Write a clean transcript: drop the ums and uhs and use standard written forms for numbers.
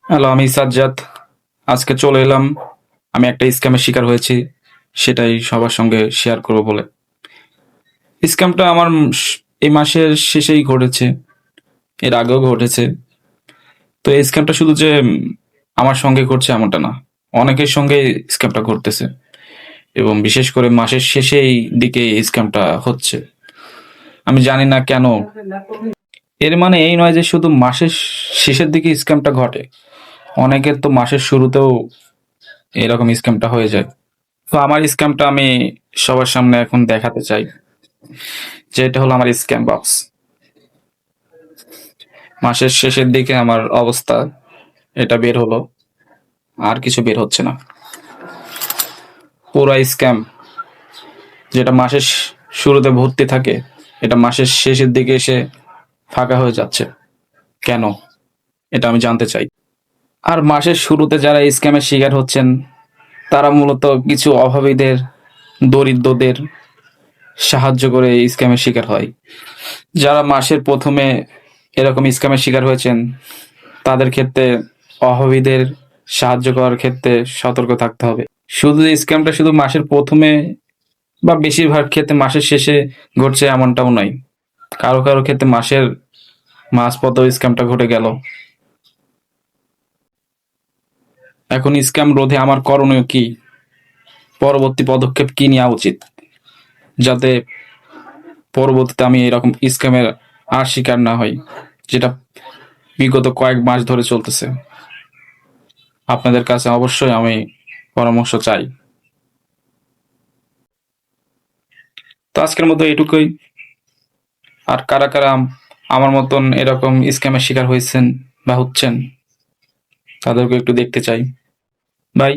Hello, আমি সাজ্জাদ। আজকে চলে এলাম। আমি একটা স্ক্যামের শিকার হয়েছি, সেটাই সবার সঙ্গে শেয়ার করব বলে। স্ক্যামটা আমার এই মাসের শেষেই ঘটেছে, এর আগেও ঘটেছে। তো এই স্ক্যামটা শুধু যে আমার সঙ্গে ঘটছে এমনটা না, অনেকের সঙ্গে স্ক্যামটা ঘটতেছে এবং বিশেষ করে মাসের শেষেই দিকে এই স্ক্যামটা হচ্ছে। আমি জানি না কেন। এর মানে এই নয় যে শুধু মাসের শেষের দিকে স্ক্যামটা ঘটে, অনেকের তো মাসের শুরুতেও এরকম স্ক্যামটা হয়ে যায়। তো আমার স্ক্যামটা আমি সবার সামনে এখন দেখাতে চাই, যে এটা হলো আমার স্ক্যাম বক্স। মাসের শেষের দিকে আমার অবস্থা এটা বের হলো, আর কিছু বের হচ্ছে না। পুরা স্ক্যাম, যেটা মাসের শুরুতে ভর্তি থাকে, এটা মাসের শেষের দিকে এসে ফাঁকা হয়ে যাচ্ছে। কেন? এটা আমি জানতে চাই। আর মাসের শুরুতে যারা স্ক্যামের শিকার হচ্ছেন, তারা মূলত কিছু অভাবীদের, দরিদ্রদের সাহায্য করে এই স্ক্যামের শিকার হয়। যারা মাসের প্রথমে এরকম স্ক্যামের শিকার হয়েছেন, তাদের ক্ষেত্রে অভাবীদের সাহায্য করার ক্ষেত্রে সতর্ক থাকতে হবে। শুধু স্ক্যামটা শুধু মাসের প্রথমে বা বেশিরভাগ ক্ষেত্রে মাসের শেষে ঘটছে এমনটাও নয়। কারো কারো ক্ষেত্রে মাসের মাঝপথেও স্ক্যামটা ঘটে গেল। এখন স্ক্যাম রোধে আমার করণীয় কি? পরবর্তী পদক্ষেপ কি নেওয়া উচিত, যাতে পরবর্তীতে আমি এরকম স্ক্যামের আর শিকার না হই, যেটা বিগত কয়েক মাস ধরে চলতেছে। আপনাদের কাছে অবশ্যই আমি পরামর্শ চাই। তো আজকের মতো এটুকুই। আর কারা কারা আমার মতন এরকম স্ক্যামের শিকার হয়েছেন বা হচ্ছেন, তাদেরকে একটু দেখতে চাই। বাই।